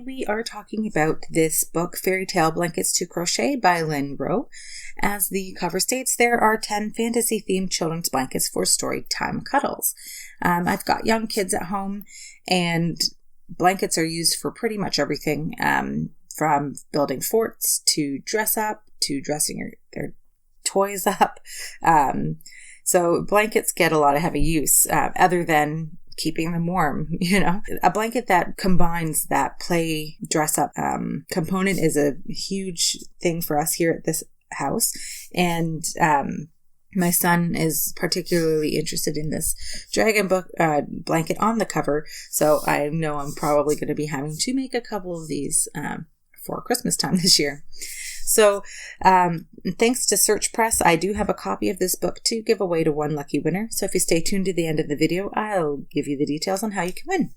we are talking about this book, Fairytale Blankets to Crochet by Lynne Rowe. As the cover states, there are 10 fantasy-themed children's blankets for storytime cuddles. I've got young kids at home, and blankets are used for pretty much everything, from building forts to dress up to dressing their toys up. So blankets get a lot of heavy use, other than keeping them warm. A blanket that combines that play dress up component is a huge thing for us here at this house. And my son is particularly interested in this dragon book blanket on the cover, so I know I'm probably going to be having to make a couple of these for Christmas time this year. So thanks to Search Press, I do have a copy of this book to give away to one lucky winner. So if you stay tuned to the end of the video, I'll give you the details on how you can win.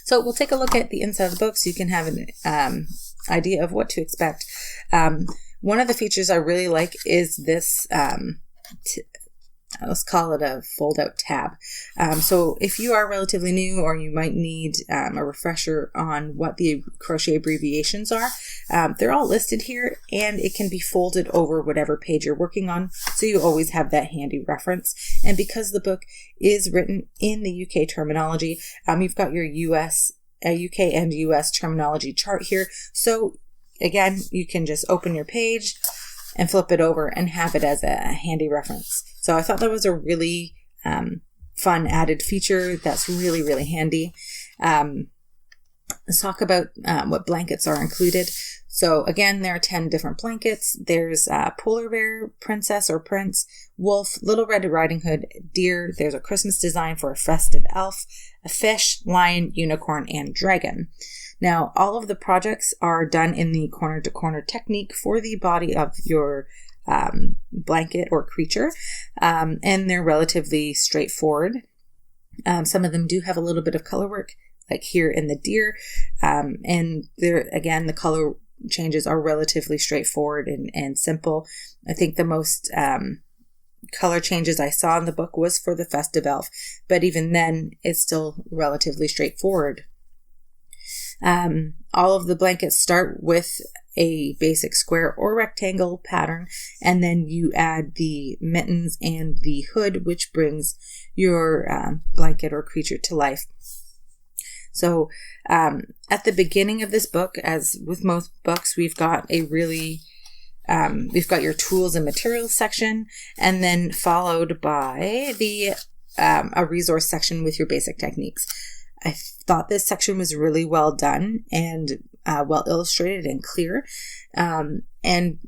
So we'll take a look at the inside of the book so you can have an idea of what to expect. One of the features I really like is this, let's call it a fold-out tab. So if you are relatively new, or you might need a refresher on what the crochet abbreviations are, they're all listed here, and it can be folded over whatever page you're working on, so you always have that handy reference. And because the book is written in the UK terminology, you've got your UK and US terminology chart here. So again, you can just open your page and flip it over and have it as a handy reference. So I thought that was a really fun added feature that's really, really handy. Let's talk about what blankets are included. So again, there are 10 different blankets. There's polar bear, princess or prince, wolf, little red riding hood, deer. There's a Christmas design for a festive elf, a fish, lion, unicorn, and dragon. Now, all of the projects are done in the corner-to-corner technique for the body of your blanket or creature, and they're relatively straightforward. Some of them do have a little bit of color work, like here in the deer, and there again, the color changes are relatively straightforward and simple. I think the most color changes I saw in the book was for the festive elf, but even then, it's still relatively straightforward. All of the blankets start with a basic square or rectangle pattern, and then you add the mittens and the hood, which brings your blanket or creature to life. So at the beginning of this book, as with most books, we've got we've got your tools and materials section, and then followed by a resource section with your basic techniques. I thought this section was really well done and well illustrated and clear. And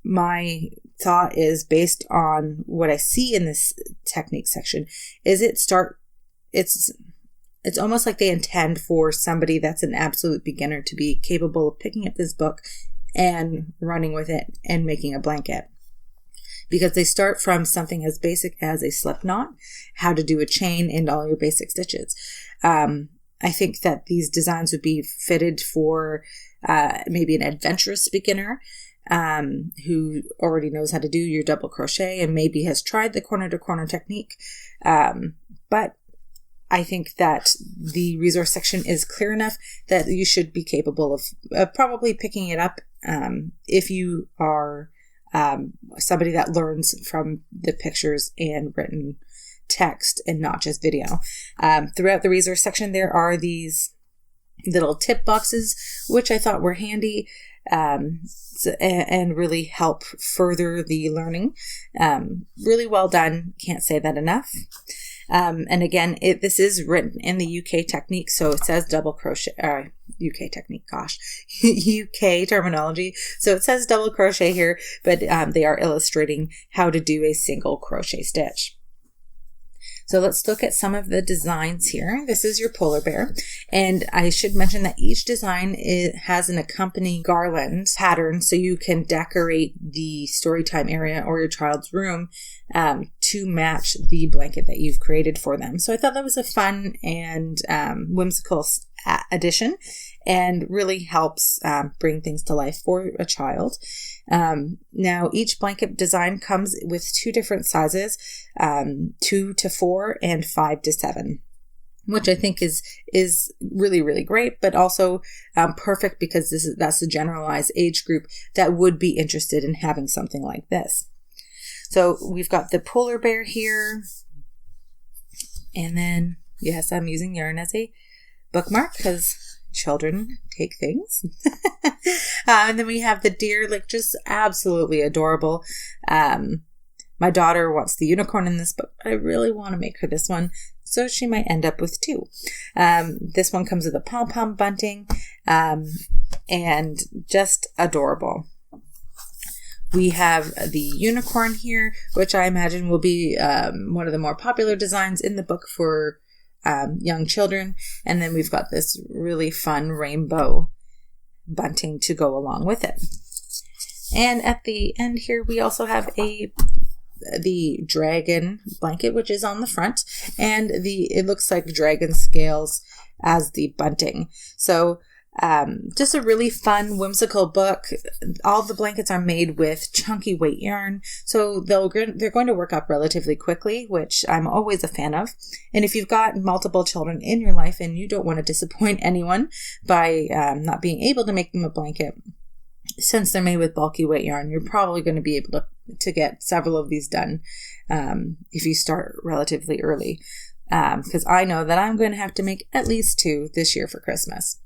my thought is, based on what I see in this technique section, is it's almost like they intend for somebody that's an absolute beginner to be capable of picking up this book and running with it and making a blanket. Because they start from something as basic as a slip knot, how to do a chain, and all your basic stitches. I think that these designs would be fitted for maybe an adventurous beginner who already knows how to do your double crochet and maybe has tried the corner-to-corner technique. But I think that the resource section is clear enough that you should be capable of probably picking it up if you are somebody that learns from the pictures and written text and not just video. Throughout the resource section, there are these little tip boxes, which I thought were handy and really help further the learning. Really well done. Can't say that enough. And again, this is written in the UK technique, so it says double crochet, UK technique, UK terminology. So it says double crochet here, but they are illustrating how to do a single crochet stitch. So let's look at some of the designs here. This is your polar bear. And I should mention that each design has an accompanying garland pattern, so you can decorate the storytime area or your child's room to match the blanket that you've created for them. So I thought that was a fun and whimsical addition, and really helps bring things to life for a child. Now, each blanket design comes with two different sizes, 2 to 4 and 5 to 7. which I think is really, really great, but also perfect because that's the generalized age group that would be interested in having something like this. So we've got the polar bear here, and then, yes, I'm using yarn as a bookmark because children take things. And then we have the deer, like just absolutely adorable. My daughter wants the unicorn in this book, but I really want to make her this one, so she might end up with two. This one comes with a pom-pom bunting, and just adorable. We have the unicorn here, which I imagine will be one of the more popular designs in the book for young children. And then we've got this really fun rainbow bunting to go along with it. And at the end here, we also have the dragon blanket, which is on the front, and it looks like dragon scales as the bunting. So just a really fun, whimsical book. All the blankets are made with chunky weight yarn, so they're going to work up relatively quickly, which I'm always a fan of. And if you've got multiple children in your life and you don't want to disappoint anyone by not being able to make them a blanket, since they're made with bulky weight yarn, you're probably going to be able to get several of these done if you start relatively early. Because I know that I'm going to have to make at least 2 this year for Christmas.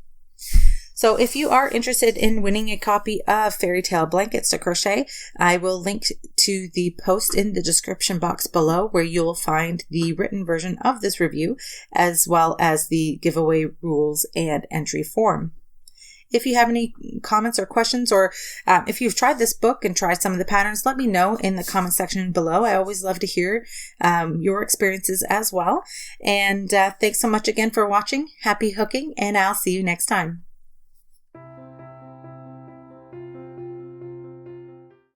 So if you are interested in winning a copy of Fairytale Blankets to Crochet, I will link to the post in the description box below, where you'll find the written version of this review, as well as the giveaway rules and entry form. If you have any comments or questions, or if you've tried this book and tried some of the patterns, let me know in the comment section below. I always love to hear your experiences as well. And thanks so much again for watching. Happy hooking, and I'll see you next time.